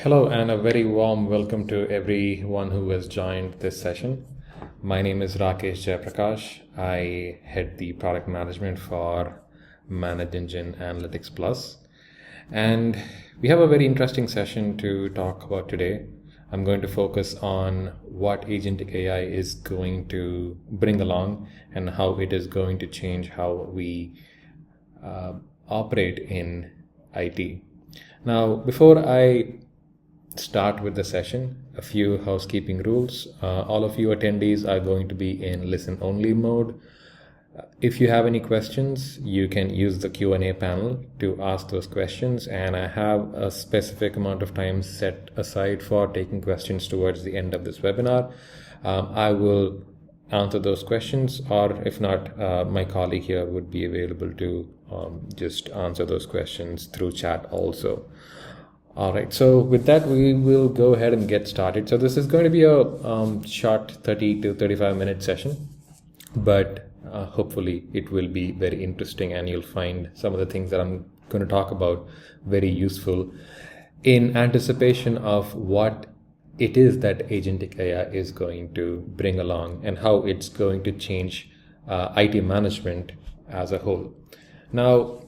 Hello, and a very warm welcome to everyone who has joined this session. My name is Rakesh Jayaprakash. I head the product management for ManageEngine Analytics Plus. And we have a very interesting session to talk about today. I'm going to focus on what Agentic AI is going to bring along and how it is going to change how we operate in IT. Now, before I start with the session, a few housekeeping rules. All of you attendees are going to be in listen only mode. If you have any questions, you can use the Q&A panel to ask those questions, and I have a specific amount of time set aside for taking questions towards the end of this webinar. I will answer those questions, or if not, my colleague here would be available to just answer those questions through chat also. All right, so with that, we will go ahead and get started. So this is going to be a short 30 to 35 minute session, but hopefully it will be very interesting and you'll find some of the things that I'm going to talk about very useful in anticipation of what it is that Agentic AI is going to bring along and how it's going to change IT management as a whole. Now,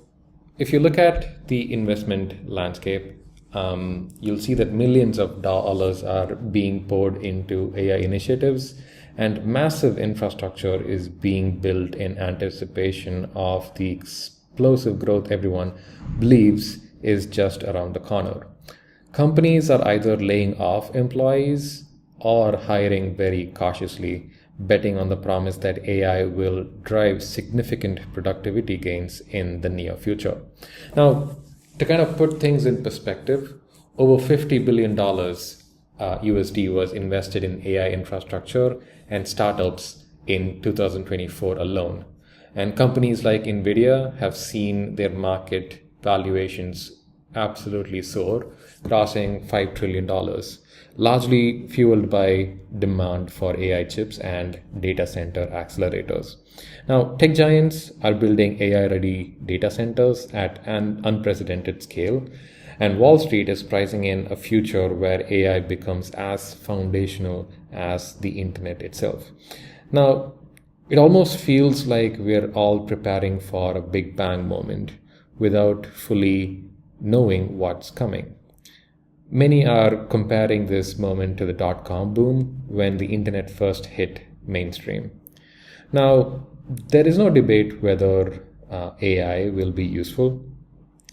if you look at the investment landscape, you'll see that millions of dollars are being poured into AI initiatives, and massive infrastructure is being built in anticipation of the explosive growth everyone believes is just around the corner. Companies are either laying off employees or hiring very cautiously, betting on the promise that AI will drive significant productivity gains in the near future. Now, to kind of put things in perspective, over $50 billion USD was invested in AI infrastructure and startups in 2024 alone. And companies like NVIDIA have seen their market valuations absolutely soar, crossing $5 trillion, largely fueled by demand for AI chips and data center accelerators. Now, tech giants are building AI-ready data centers at an unprecedented scale, and Wall Street is pricing in a future where AI becomes as foundational as the internet itself. Now, it almost feels like we're all preparing for a Big Bang moment without fully knowing what's coming. Many are comparing this moment to the dot-com boom when the internet first hit mainstream. Now, there is no debate whether AI will be useful.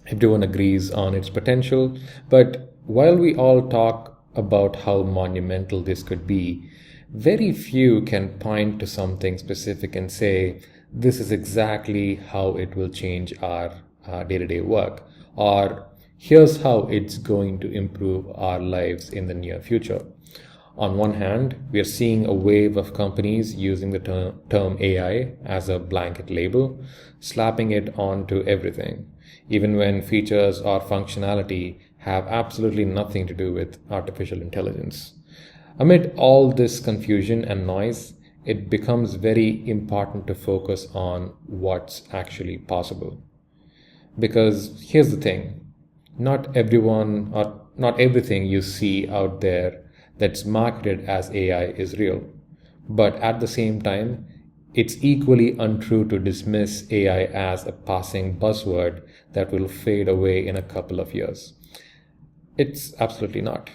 Everyone agrees on its potential, but while we all talk about how monumental this could be, very few can point to something specific and say, this is exactly how it will change our day-to-day work, or here's how it's going to improve our lives in the near future. On one hand, we are seeing a wave of companies using the term AI as a blanket label, slapping it onto everything, even when features or functionality have absolutely nothing to do with artificial intelligence. Amid all this confusion and noise, it becomes very important to focus on what's actually possible. Because here's the thing, not everyone or not everything you see out there that's marketed as AI is real. But at the same time, it's equally untrue to dismiss AI as a passing buzzword that will fade away in a couple of years. It's absolutely not.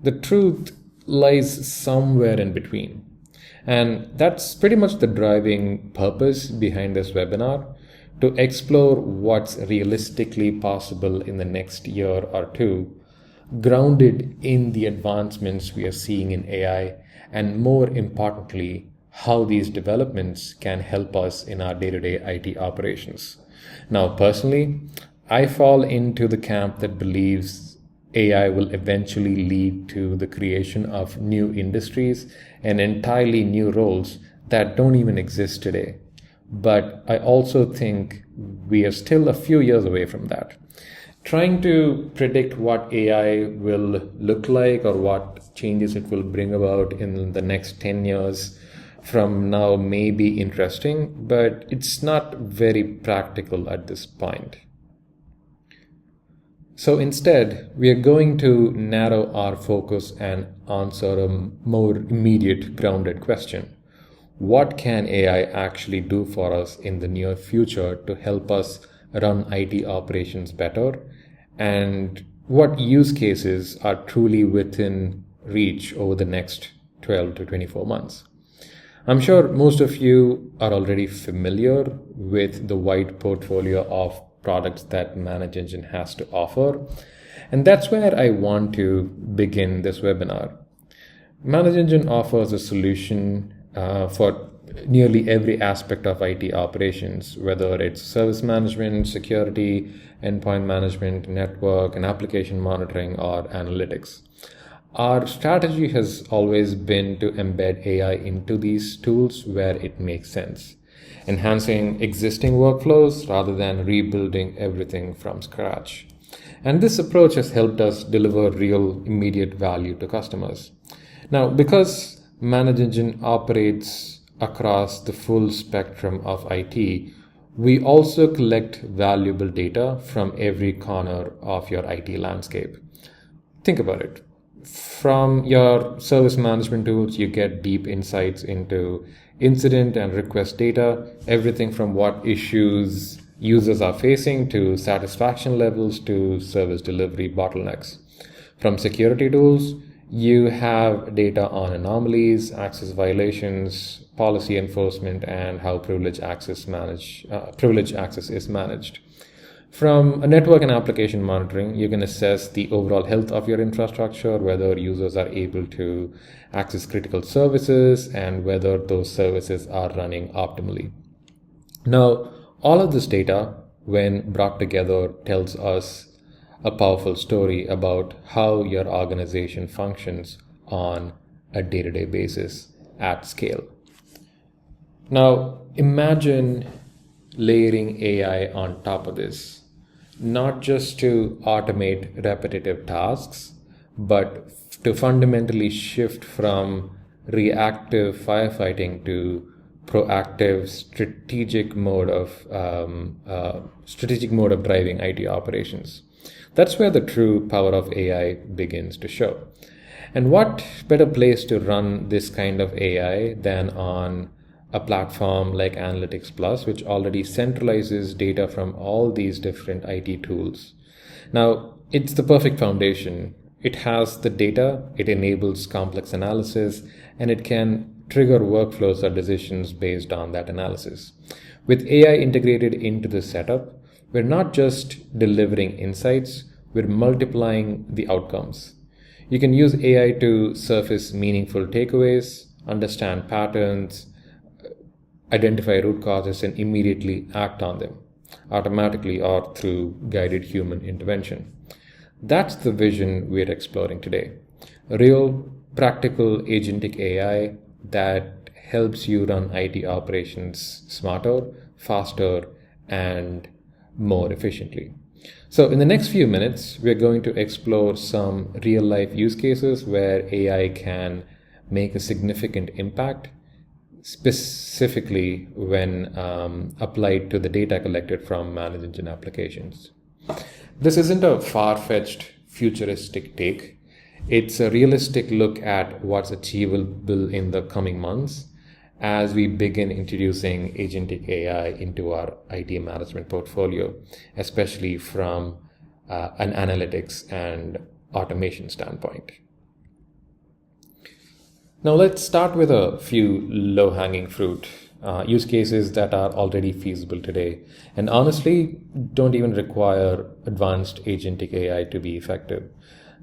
The truth lies somewhere in between. And that's pretty much the driving purpose behind this webinar, to explore what's realistically possible in the next year or two, grounded in the advancements we are seeing in AI, and more importantly, how these developments can help us in our day-to-day IT operations. Now, personally, I fall into the camp that believes AI will eventually lead to the creation of new industries and entirely new roles that don't even exist today. But I also think we are still a few years away from that. Trying to predict what AI will look like or what changes it will bring about in the next 10 years from now may be interesting, but it's not very practical at this point. So instead, we are going to narrow our focus and answer a more immediate, grounded question. What can AI actually do for us in the near future to help us run IT operations better? And what use cases are truly within reach over the next 12 to 24 months? I'm sure most of you are already familiar with the wide portfolio of products that ManageEngine has to offer. And that's where I want to begin this webinar. ManageEngine offers a solution for nearly every aspect of IT operations, whether it's service management, security, endpoint management, network, and application monitoring, or analytics. Our strategy has always been to embed AI into these tools where it makes sense, enhancing existing workflows rather than rebuilding everything from scratch. And this approach has helped us deliver real immediate value to customers. Now, because ManageEngine operates across the full spectrum of IT, we also collect valuable data from every corner of your IT landscape. Think about it. From your service management tools, you get deep insights into incident and request data, everything from what issues users are facing to satisfaction levels to service delivery bottlenecks. From security tools, you have data on anomalies, access violations, policy enforcement, and how privilege access is managed. From a network and application monitoring, you can assess the overall health of your infrastructure, whether users are able to access critical services, and whether those services are running optimally. Now, all of this data, when brought together, tells us a powerful story about how your organization functions on a day-to-day basis at scale. Now, imagine layering AI on top of this, not just to automate repetitive tasks, but to fundamentally shift from reactive firefighting to proactive strategic mode of driving IT operations. That's where the true power of AI begins to show. And what better place to run this kind of AI than on a platform like Analytics Plus, which already centralizes data from all these different IT tools. Now, it's the perfect foundation. It has the data, it enables complex analysis, and it can trigger workflows or decisions based on that analysis. With AI integrated into the setup, we're not just delivering insights, we're multiplying the outcomes. You can use AI to surface meaningful takeaways, understand patterns, identify root causes, and immediately act on them, automatically or through guided human intervention. That's the vision we're exploring today. Real, practical agentic AI that helps you run IT operations smarter, faster, and more efficiently. So in the next few minutes, we're going to explore some real-life use cases where AI can make a significant impact, specifically when applied to the data collected from ManageEngine applications. This isn't a far-fetched futuristic take. It's a realistic look at what's achievable in the coming months as we begin introducing agentic AI into our IT management portfolio, especially from an analytics and automation standpoint. Now let's start with a few low-hanging fruit use cases that are already feasible today and honestly don't even require advanced agentic AI to be effective.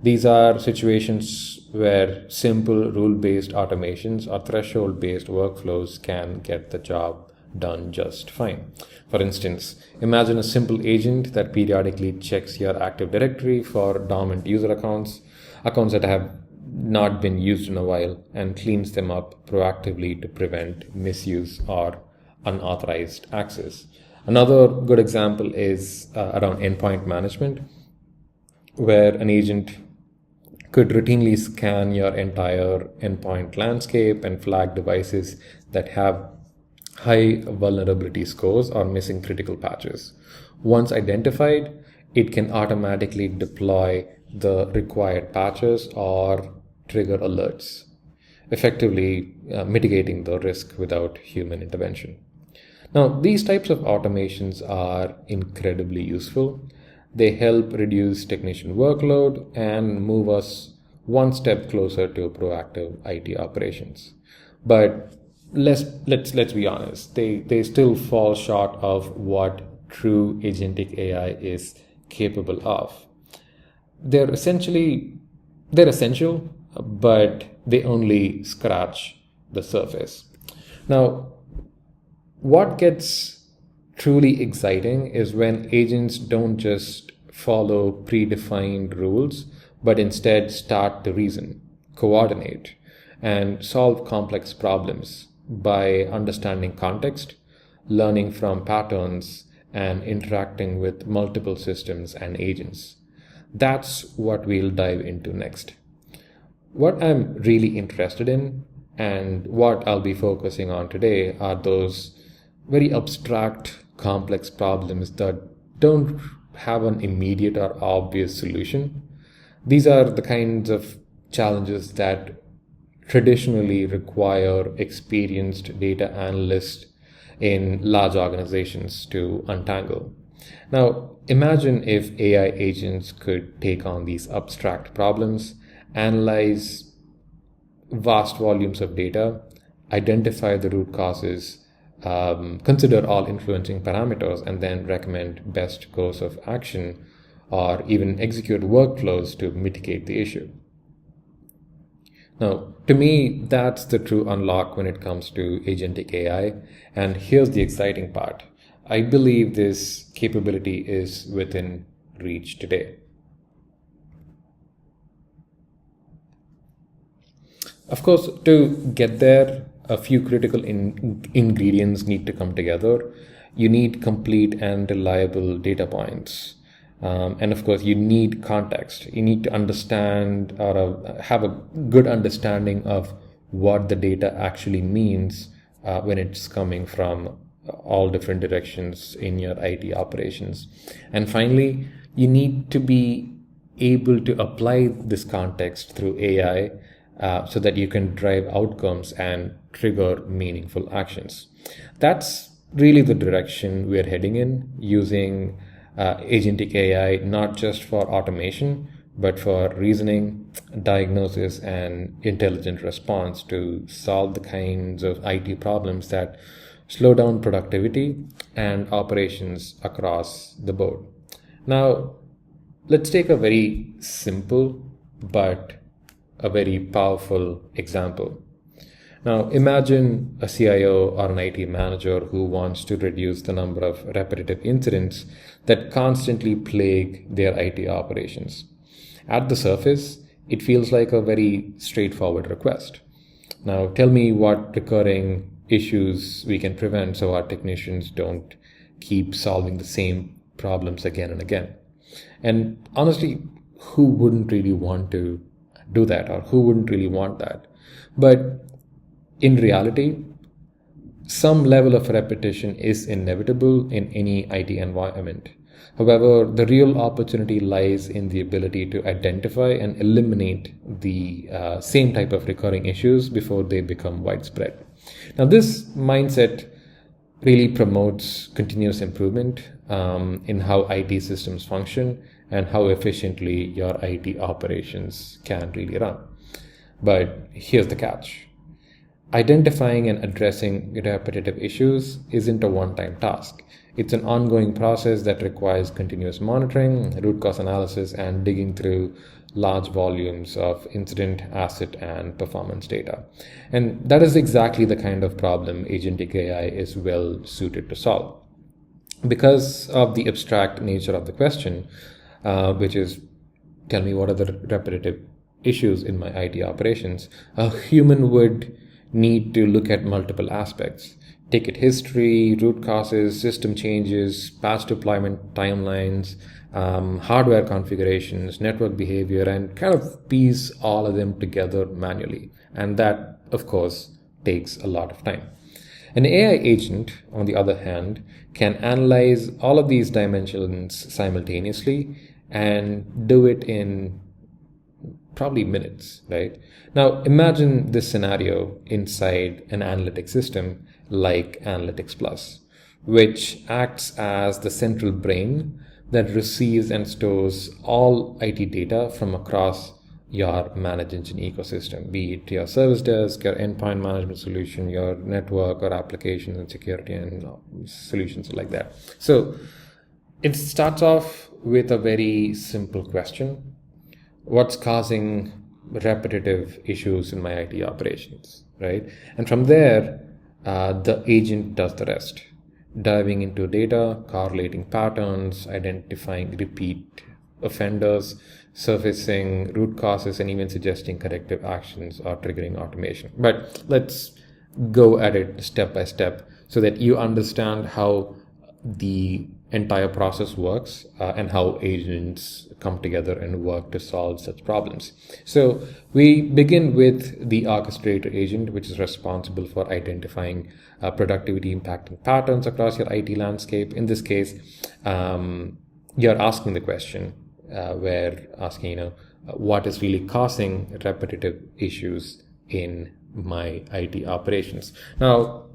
These are situations where simple rule-based automations or threshold-based workflows can get the job done just fine. For instance, imagine a simple agent that periodically checks your Active Directory for dormant user accounts that have not been used in a while, and cleans them up proactively to prevent misuse or unauthorized access. Another good example is around endpoint management, where an agent could routinely scan your entire endpoint landscape and flag devices that have high vulnerability scores or missing critical patches. Once identified, it can automatically deploy the required patches or trigger alerts, effectively mitigating the risk without human intervention. Now, these types of automations are incredibly useful. They help reduce technician workload and move us one step closer to proactive IT operations. But let's be honest, they still fall short of what true agentic AI is capable of. They're essentially they're essential, but they only scratch the surface. Now, what gets truly exciting is when agents don't just follow predefined rules, but instead start to reason, coordinate, and solve complex problems by understanding context, learning from patterns, and interacting with multiple systems and agents. That's what we'll dive into next. What I'm really interested in and what I'll be focusing on today are those very abstract, complex problems that don't have an immediate or obvious solution. These are the kinds of challenges that traditionally require experienced data analysts in large organizations to untangle. Now, imagine if AI agents could take on these abstract problems, analyze vast volumes of data, identify the root causes, consider all influencing parameters, and then recommend best course of action or even execute workflows to mitigate the issue. Now, to me, that's the true unlock when it comes to agentic AI. And here's the exciting part. I believe this capability is within reach today. Of course, to get there, a few critical ingredients need to come together. You need complete and reliable data points. And of course, you need context. You need to understand or have a good understanding of what the data actually means when it's coming from all different directions in your IT operations. And finally, you need to be able to apply this context through AI so that you can drive outcomes and trigger meaningful actions. That's really the direction we're heading in, using agentic AI not just for automation, but for reasoning, diagnosis, and intelligent response to solve the kinds of IT problems that slow down productivity and operations across the board. Now, let's take a very simple but a very powerful example. Now, imagine a CIO or an IT manager who wants to reduce the number of repetitive incidents that constantly plague their IT operations. At the surface, it feels like a very straightforward request. Now, tell me what recurring issues we can prevent so our technicians don't keep solving the same problems again and again. And honestly, who wouldn't really want to do that, or who wouldn't really want that? But in reality, some level of repetition is inevitable in any IT environment. However, the real opportunity lies in the ability to identify and eliminate the same type of recurring issues before they become widespread. Now, this mindset really promotes continuous improvement in how IT systems function and how efficiently your IT operations can really run. But here's the catch. Identifying and addressing repetitive issues isn't a one-time task. It's an ongoing process that requires continuous monitoring, root cause analysis, and digging through large volumes of incident, asset, and performance data. And that is exactly the kind of problem agentic AI is well suited to solve. Because of the abstract nature of the question, which is, tell me what are the repetitive issues in my IT operations, a human would need to look at multiple aspects: ticket history, root causes, system changes, patch deployment timelines, hardware configurations, network behavior, and kind of piece all of them together manually. And that, of course, takes a lot of time. An AI agent, on the other hand, can analyze all of these dimensions simultaneously and do it in probably minutes, right? Now, imagine this scenario inside an analytic system like Analytics Plus, which acts as the central brain that receives and stores all IT data from across your ManageEngine ecosystem, be it your service desk, your endpoint management solution, your network or applications and security and solutions like that. So it starts off with a very simple question. What's causing repetitive issues in my IT operations, right? And from there, the agent does the rest, diving into data, correlating patterns, identifying repeat offenders, surfacing root causes, and even suggesting corrective actions or triggering automation. But let's go at it step by step so that you understand how the entire process works and how agents come together and work to solve such problems. So we begin with the orchestrator agent, which is responsible for identifying productivity impacting patterns across your IT landscape. In this case, you're asking the question, we're asking, what is really causing repetitive issues in my IT operations? Now,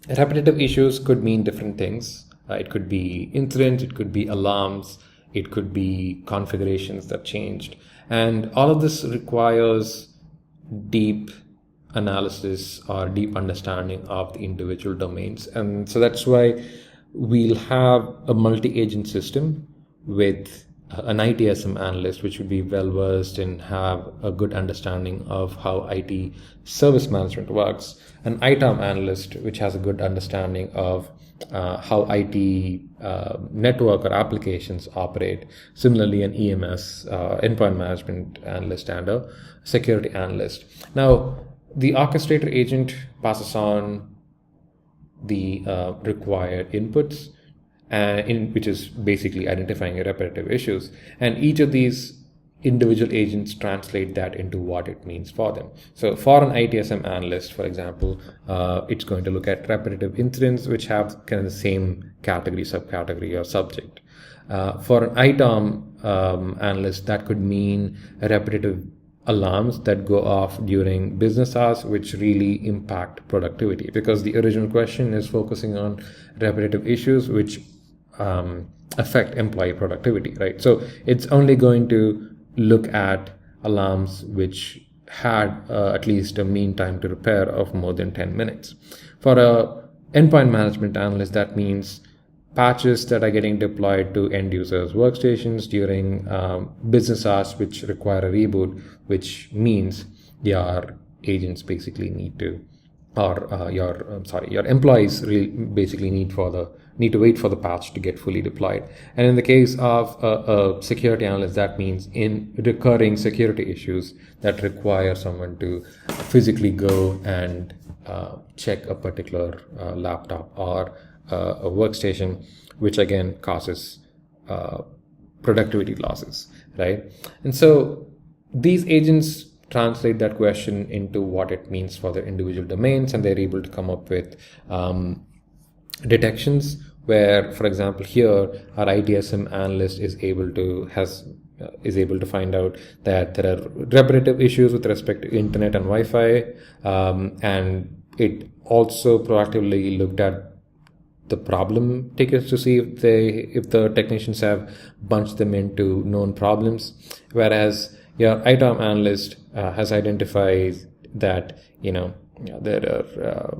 repetitive issues could mean different things. It could be incidents, it could be alarms, it could be configurations that changed. And all of this requires deep analysis or deep understanding of the individual domains. And so that's why we'll have a multi-agent system with an ITSM analyst, which would be well versed and have a good understanding of how IT service management works, an ITOM analyst, which has a good understanding of how IT network or applications operate. Similarly, an EMS, endpoint management analyst, and a security analyst. Now, the orchestrator agent passes on the required inputs, which is basically identifying repetitive issues. And each of these individual agents translate that into what it means for them. So for an ITSM analyst, for example, it's going to look at repetitive incidents which have kind of the same category, subcategory, or subject. For an ITOM analyst, that could mean repetitive alarms that go off during business hours, which really impact productivity, because the original question is focusing on repetitive issues which affect employee productivity, right? So it's only going to look at alarms which had at least a mean time to repair of more than 10 minutes. For a endpoint management analyst, that means patches that are getting deployed to end users' workstations during business hours which require a reboot, which means your agents basically need to, or your employees really basically need to wait for the patch to get fully deployed. And in the case of a security analyst, that means in recurring security issues that require someone to physically go and check a particular laptop or a workstation, which again causes productivity losses, right? And so these agents translate that question into what it means for their individual domains, and they're able to come up with detections where, for example, here our ITSM analyst is able to find out that there are repetitive issues with respect to internet and Wi-Fi, and it also proactively looked at the problem tickets to see if the technicians have bunched them into known problems, whereas your ITOM analyst has identified that there are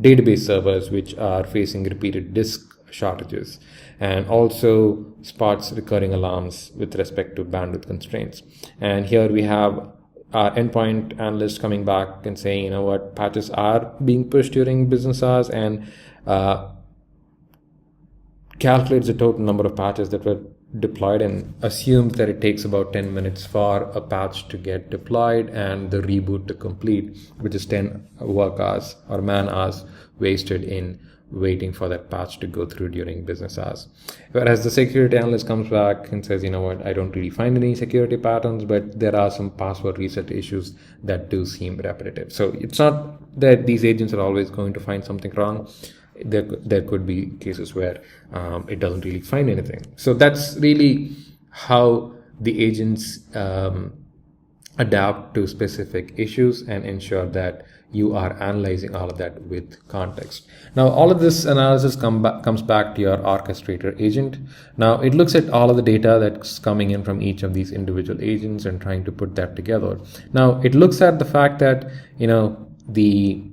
database servers which are facing repeated disk shortages, and also spots recurring alarms with respect to bandwidth constraints. And here we have our endpoint analyst coming back and saying, what patches are being pushed during business hours, and calculates the total number of patches that were deployed and assumes that it takes about 10 minutes for a patch to get deployed and the reboot to complete, which is 10 work hours or man hours wasted in waiting for that patch to go through during business hours. Whereas the security analyst comes back and says, you know what, I don't really find any security patterns, but there are some password reset issues that do seem repetitive. So it's not that these agents are always going to find something wrong. There could be cases where it doesn't really find anything. So that's really how the agents adapt to specific issues and ensure that you are analyzing all of that with context. Now, all of this analysis comes back to your orchestrator agent. Now, it looks at all of the data that's coming in from each of these individual agents and trying to put that together. Now, it looks at the fact that, the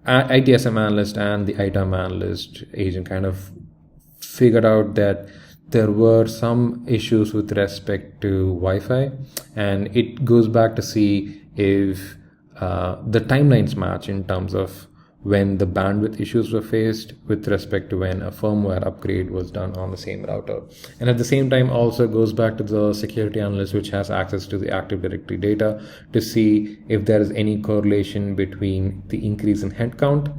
ITSM analyst and the ITAM analyst agent kind of figured out that there were some issues with respect to Wi-Fi, and it goes back to see if the timelines match in terms of when the bandwidth issues were faced with respect to when a firmware upgrade was done on the same router. And at the same time also goes back to the security analyst, which has access to the Active Directory data, to see if there is any correlation between the increase in headcount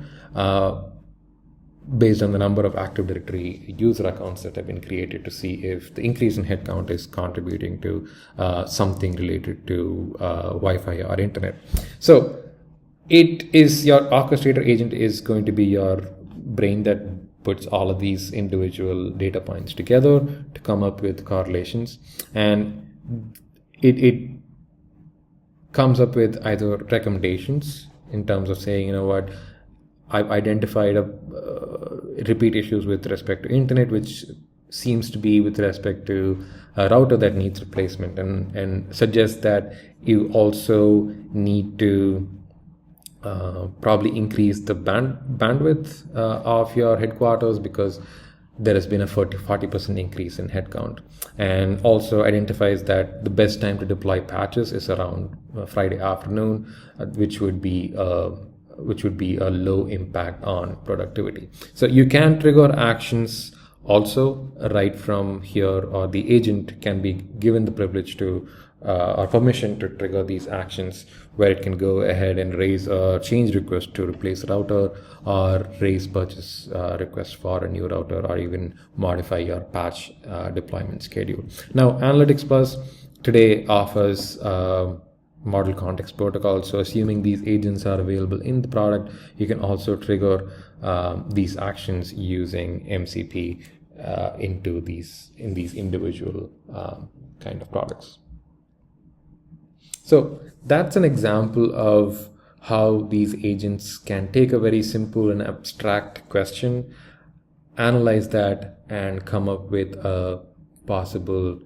based on the number of Active Directory user accounts that have been created, to see if the increase in headcount is contributing to something related to Wi-Fi or internet. So it is your orchestrator agent is going to be your brain that puts all of these individual data points together to come up with correlations, and it comes up with either recommendations in terms of saying, you know what, I've identified repeat issues with respect to internet, which seems to be with respect to a router that needs replacement, and suggests that you also need to probably increase the bandwidth of your headquarters, because there has been a 40% increase in headcount, and also identifies that the best time to deploy patches is around Friday afternoon, which would be a low impact on productivity. So you can trigger actions also right from here, or the agent can be given the privilege to or permission to trigger these actions, where it can go ahead and raise a change request to replace router, or raise purchase request for a new router, or even modify your patch deployment schedule. Now, Analytics Plus today offers model context protocol. So assuming these agents are available in the product, you can also trigger these actions using MCP in these individual kind of products. So that's an example of how these agents can take a very simple and abstract question, analyze that, and come up with a possible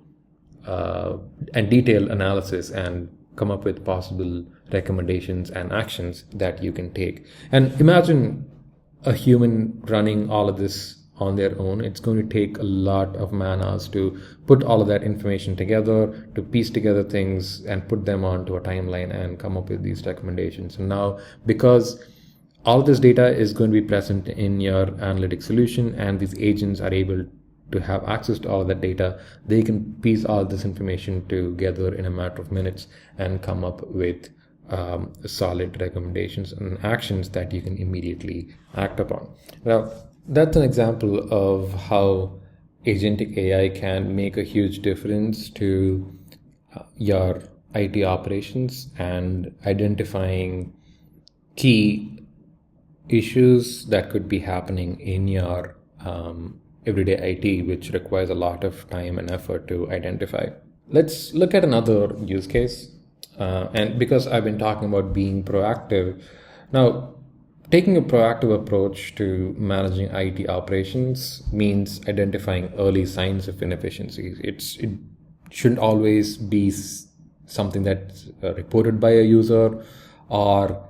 and detailed analysis, and come up with possible recommendations and actions that you can take. And imagine a human running all of this on their own. It's going to take a lot of man-hours to put all of that information together, to piece together things and put them onto a timeline and come up with these recommendations. And now, because all this data is going to be present in your analytic solution, and these agents are able to have access to all of that data, they can piece all this information together in a matter of minutes and come up with solid recommendations and actions that you can immediately act upon. Now, that's an example of how agentic AI can make a huge difference to your IT operations and identifying key issues that could be happening in your everyday IT, which requires a lot of time and effort to identify. Let's look at another use case. And because I've been talking about being proactive, now taking a proactive approach to managing IT operations means identifying early signs of inefficiencies. It shouldn't always be something that's reported by a user or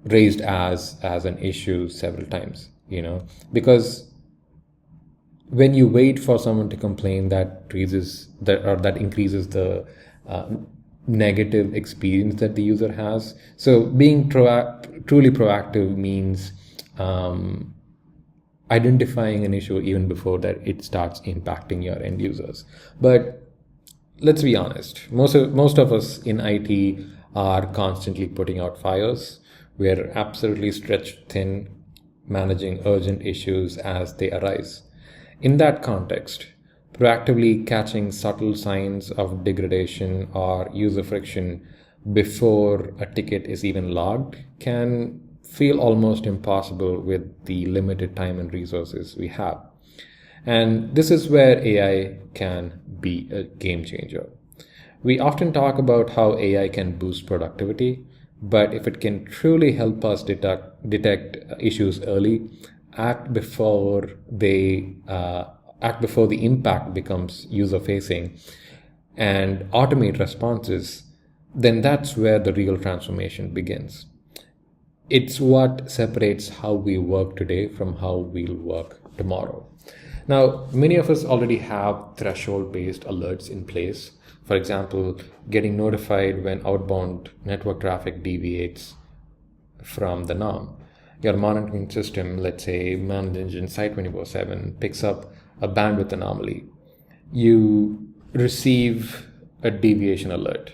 raised as an issue several times, because when you wait for someone to complain, that increases the negative experience that the user has. So being truly proactive means identifying an issue even before that it starts impacting your end users. But let's be honest, most of us in IT are constantly putting out fires. We're absolutely stretched thin managing urgent issues as they arise. In that context, proactively catching subtle signs of degradation or user friction before a ticket is even logged can feel almost impossible with the limited time and resources we have. And this is where AI can be a game changer. We often talk about how AI can boost productivity, but if it can truly help us detect issues early, act before the impact becomes user facing, and automate responses, then that's where the real transformation begins. It's what separates how we work today from how we'll work tomorrow. Now, many of us already have threshold-based alerts in place. For example, getting notified when outbound network traffic deviates from the norm. Your monitoring system, let's say ManageEngine Site 24/7, picks up a bandwidth anomaly. You receive a deviation alert.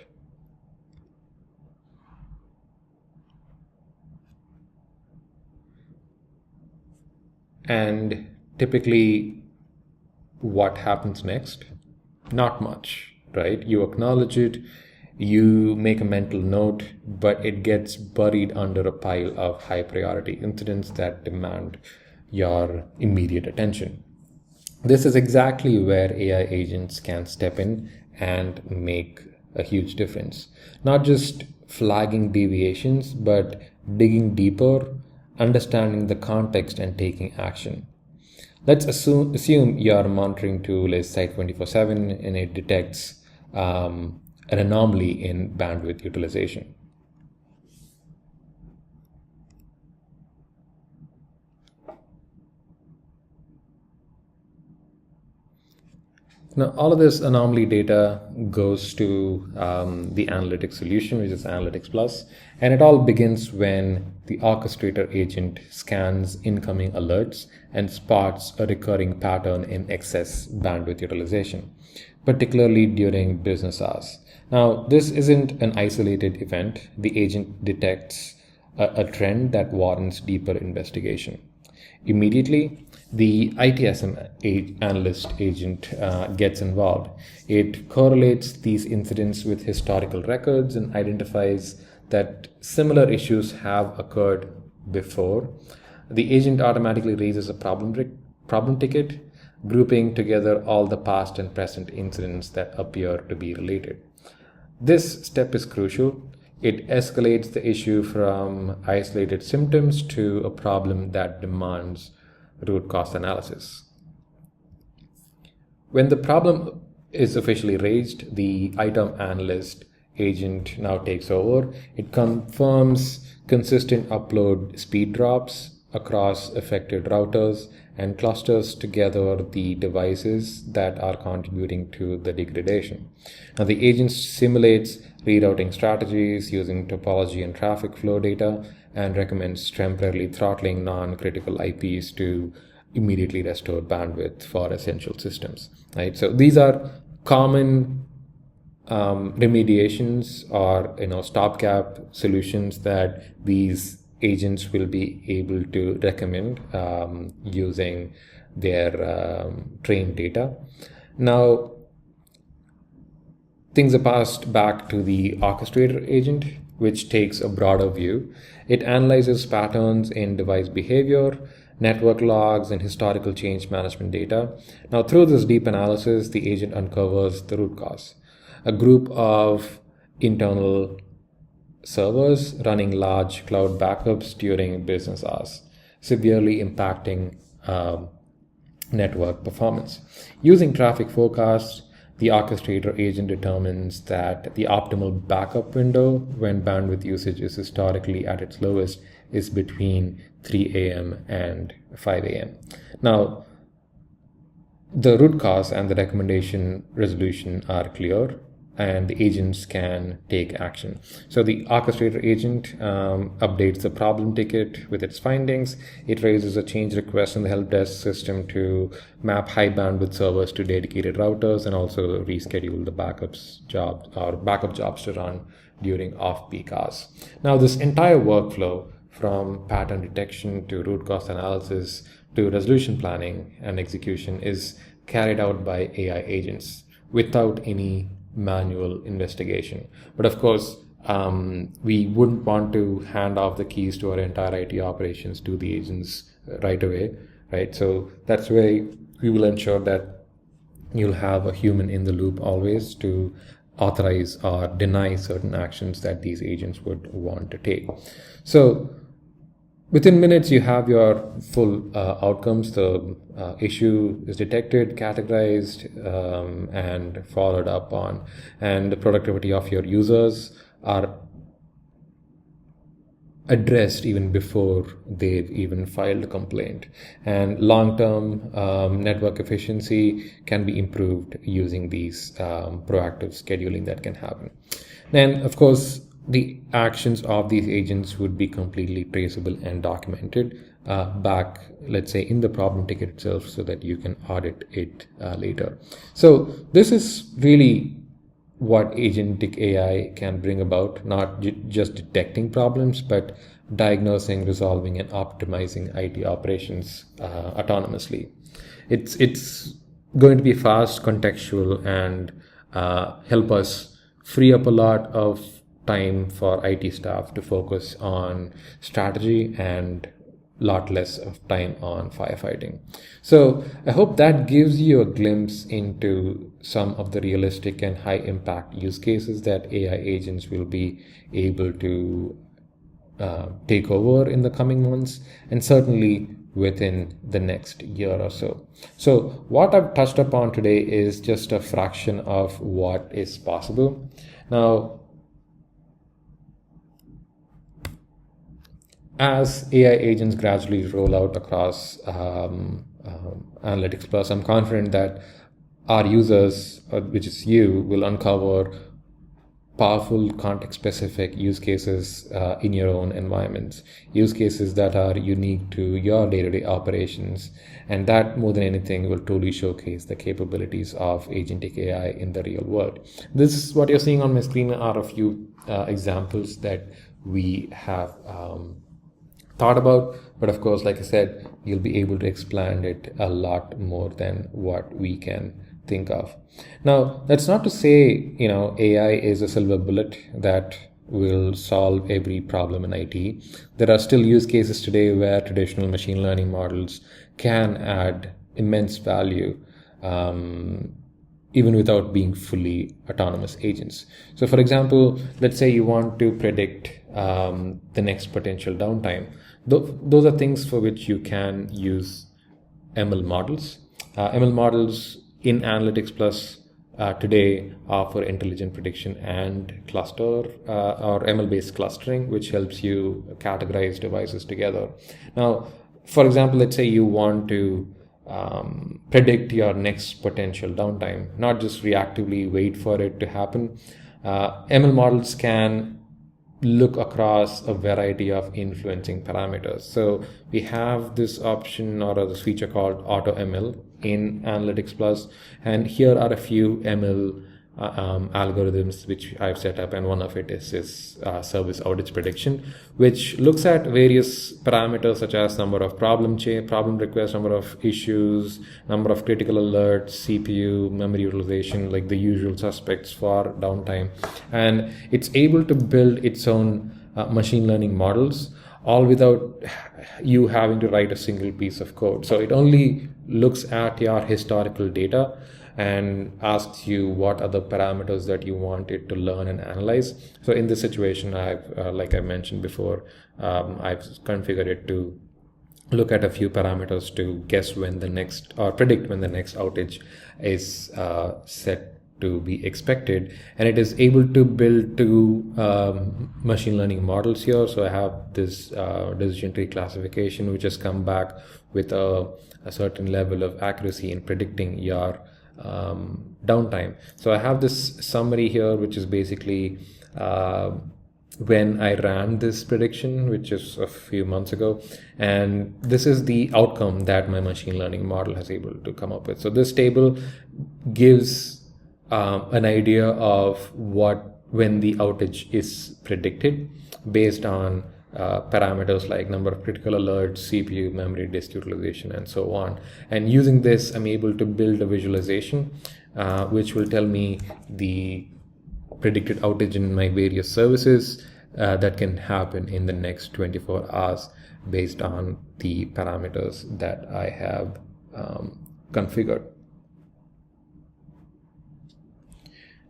And typically, what happens next? Not much, right? You acknowledge it, you make a mental note, but it gets buried under a pile of high priority incidents that demand your immediate attention. This is exactly where AI agents can step in and make a huge difference. Not just flagging deviations, but digging deeper, understanding the context, and taking action. Let's assume your monitoring tool is Site 24/7 and it detects an anomaly in bandwidth utilization. Now, all of this anomaly data goes to the analytics solution, which is Analytics Plus, and it all begins when the orchestrator agent scans incoming alerts and spots a recurring pattern in excess bandwidth utilization, particularly during business hours. Now, this isn't an isolated event. The agent detects a trend that warrants deeper investigation. Immediately, the ITSM analyst agent gets involved. It correlates these incidents with historical records and identifies that similar issues have occurred before. The agent automatically raises a problem ticket, grouping together all the past and present incidents that appear to be related. This step is crucial. It escalates the issue from isolated symptoms to a problem that demands root cause analysis. When the problem is officially raised, the item analyst agent now takes over. It confirms consistent upload speed drops across affected routers and clusters together the devices that are contributing to the degradation. Now, the agent simulates rerouting strategies using topology and traffic flow data and recommends temporarily throttling non-critical IPs to immediately restore bandwidth for essential systems. Right. So these are common remediations or stopgap solutions that these agents will be able to recommend using their trained data. Now, things are passed back to the orchestrator agent, which takes a broader view. It analyzes patterns in device behavior, network logs, and historical change management data. Now, through this deep analysis, the agent uncovers the root cause. A group of internal servers running large cloud backups during business hours, severely impacting network performance. Using traffic forecasts, the orchestrator agent determines that the optimal backup window when bandwidth usage is historically at its lowest is between 3 a.m. and 5 a.m. Now, the root cause and the recommendation resolution are clear, and the agents can take action. So the orchestrator agent updates the problem ticket with its findings. It raises a change request in the help desk system to map high bandwidth servers to dedicated routers and also reschedule the backup jobs to run during off-peak hours. Now, this entire workflow from pattern detection to root cause analysis to resolution planning and execution is carried out by AI agents without any manual investigation. But of course, we wouldn't want to hand off the keys to our entire IT operations to the agents right away, right? So that's why we will ensure that you'll have a human in the loop always to authorize or deny certain actions that these agents would want to take. So within minutes, you have your full outcomes. The issue is detected, categorized, and followed up on. And the productivity of your users are addressed even before they've even filed a complaint. And long-term network efficiency can be improved using these proactive scheduling that can happen. Then, of course, the actions of these agents would be completely traceable and documented back, let's say, in the problem ticket itself, so that you can audit it later. So this is really what agentic AI can bring about, not just detecting problems, but diagnosing, resolving, and optimizing IT operations autonomously. It's going to be fast, contextual, and help us free up a lot of time for IT staff to focus on strategy and lot less of time on firefighting. So I hope that gives you a glimpse into some of the realistic and high impact use cases that AI agents will be able to take over in the coming months, and certainly within the next year or so. So what I've touched upon today is just a fraction of what is possible. Now, as AI agents gradually roll out across Analytics Plus, I'm confident that our users, which is you, will uncover powerful context-specific use cases in your own environments, use cases that are unique to your day-to-day operations, and that, more than anything, will truly showcase the capabilities of agentic AI in the real world. This is what you're seeing on my screen are a few examples that we have thought about, but of course, like I said, you'll be able to expand it a lot more than what we can think of. Now, that's not to say, AI is a silver bullet that will solve every problem in IT. There are still use cases today where traditional machine learning models can add immense value, even without being fully autonomous agents. So for example, let's say you want to predict the next potential downtime. Those are things for which you can use ML models. ML models in Analytics Plus today offer intelligent prediction and cluster or ML-based clustering, which helps you categorize devices together. Now, for example, let's say you want to predict your next potential downtime, not just reactively wait for it to happen. ML models can look across a variety of influencing parameters. So we have this option or this feature called Auto ML in Analytics Plus, and here are a few ML algorithms which I've set up, and one of it is this service outage prediction, which looks at various parameters such as number of problem requests, number of issues, number of critical alerts, CPU, memory utilization, like the usual suspects for downtime, and it's able to build its own machine learning models, all without you having to write a single piece of code. So it only looks at your historical data and asks you what are the parameters that you want it to learn and analyze. So in this situation, I've, like I mentioned before, I've configured it to look at a few parameters to guess when the next, or predict when the next outage is set to be expected. And it is able to build two machine learning models here. So I have this decision tree classification, which has come back with a certain level of accuracy in predicting your downtime. So I have this summary here, which is basically when I ran this prediction, which is a few months ago, and this is the outcome that my machine learning model has able to come up with. So this table gives an idea of when the outage is predicted based on parameters like number of critical alerts, CPU, memory, disk utilization, and so on. And using this, I'm able to build a visualization which will tell me the predicted outage in my various services that can happen in the next 24 hours based on the parameters that I have configured.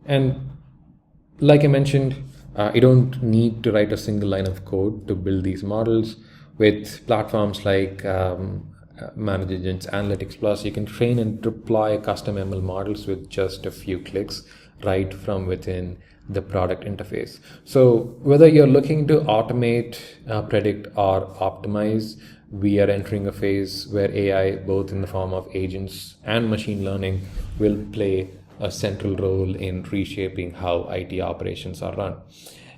And like I mentioned, you don't need to write a single line of code to build these models. With platforms like ManageEngine's Analytics Plus, you can train and deploy custom ML models with just a few clicks right from within the product interface. So whether you're looking to automate, predict, or optimize, we are entering a phase where AI, both in the form of agents and machine learning, will play a central role in reshaping how IT operations are run.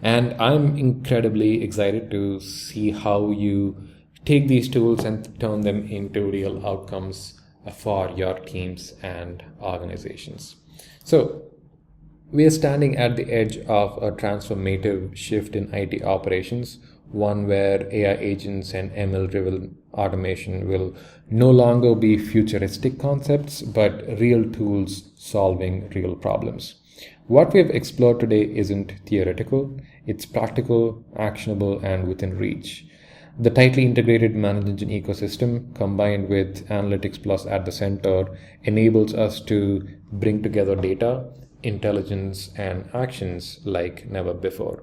And I'm incredibly excited to see how you take these tools and turn them into real outcomes for your teams and organizations. So we are standing at the edge of a transformative shift in IT operations, one where AI agents and ML-driven automation will no longer be futuristic concepts, but real tools solving real problems. What we have explored today isn't theoretical, it's practical, actionable, and within reach. The tightly integrated ManageEngine ecosystem, combined with Analytics Plus at the center, enables us to bring together data, intelligence, and actions like never before.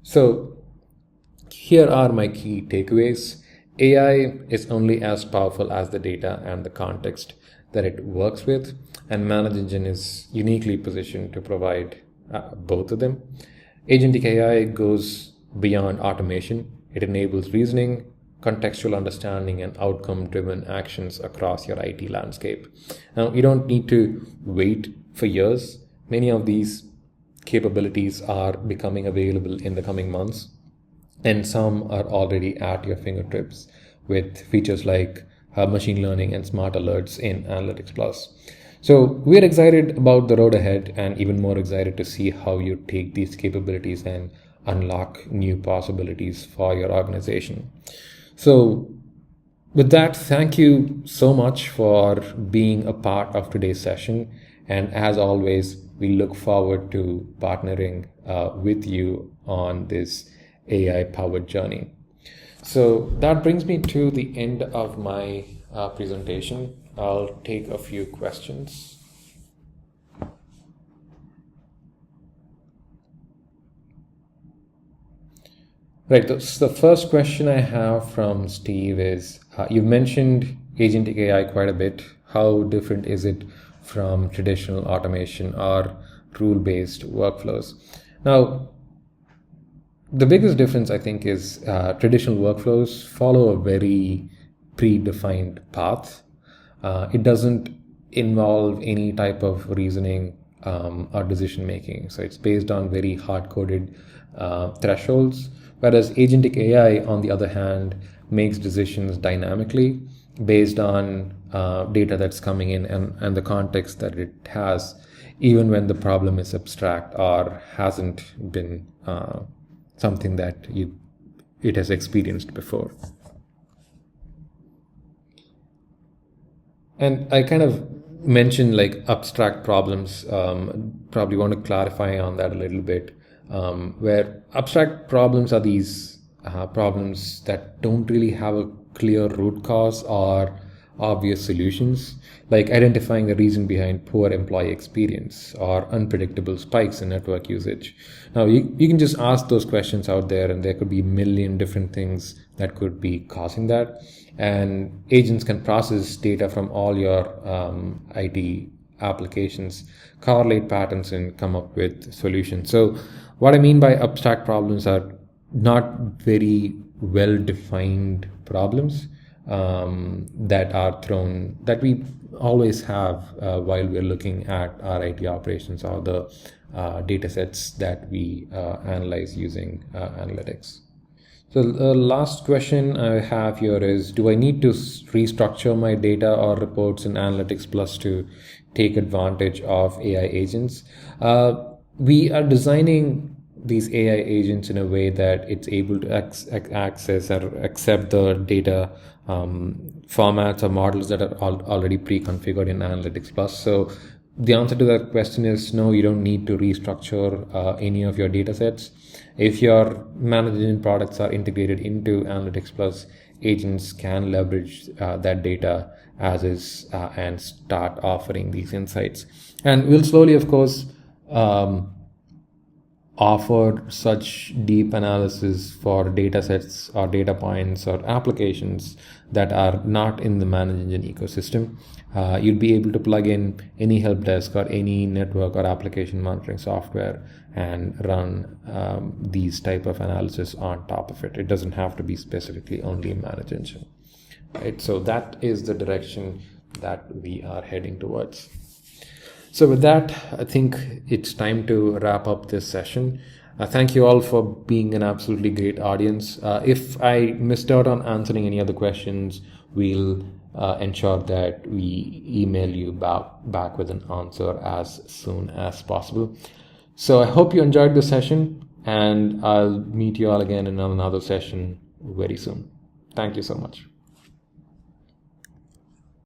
So here are my key takeaways. AI is only as powerful as the data and the context that it works with, and ManageEngine is uniquely positioned to provide both of them. Agentic AI goes beyond automation. It enables reasoning, contextual understanding, and outcome-driven actions across your IT landscape. Now, you don't need to wait for years. Many of these capabilities are becoming available in the coming months, and some are already at your fingertips with features like machine learning and smart alerts in Analytics Plus. So we're excited about the road ahead, and even more excited to see how you take these capabilities and unlock new possibilities for your organization. So with that, thank you so much for being a part of today's session. And as always, we look forward to partnering with you on this AI-powered journey. So that brings me to the end of my presentation. I'll take a few questions. Right, so the first question I have from Steve is, you've mentioned Agentic AI quite a bit. How different is it from traditional automation or rule-based workflows? Now, the biggest difference, I think, is traditional workflows follow a very predefined path. It doesn't involve any type of reasoning or decision making. So it's based on very hard-coded thresholds. Whereas Agentic AI, on the other hand, makes decisions dynamically based on data that's coming in and the context that it has, even when the problem is abstract or hasn't been something that it has experienced before. And I kind of mentioned like abstract problems, probably want to clarify on that a little bit, where abstract problems are these problems that don't really have a clear root cause or obvious solutions, like identifying the reason behind poor employee experience or unpredictable spikes in network usage. Now, you can just ask those questions out there, and there could be a million different things that could be causing that. And agents can process data from all your IT applications, correlate patterns, and come up with solutions. So what I mean by abstract problems are not very well-defined problems that we always have while we're looking at our IT operations or the data sets that we analyze using analytics. So the last question I have here is, do I need to restructure my data or reports in Analytics Plus to take advantage of AI agents? We are designing these AI agents in a way that it's able to access or accept the data formats or models that are already pre-configured in Analytics Plus. So the answer to that question is no, you don't need to restructure any of your data sets. If your ManageEngine products are integrated into Analytics Plus, agents can leverage that data as is and start offering these insights. And we'll slowly, of course, offer such deep analysis for data sets or data points or applications that are not in the ManageEngine ecosystem. You'll be able to plug in any help desk or any network or application monitoring software and run these type of analysis on top of it. It doesn't have to be specifically only ManageEngine. Right? So that is the direction that we are heading towards. So with that, I think it's time to wrap up this session. Thank you all for being an absolutely great audience. If I missed out on answering any other questions, we'll ensure that we email you back with an answer as soon as possible. So I hope you enjoyed the session, and I'll meet you all again in another session very soon. Thank you so much.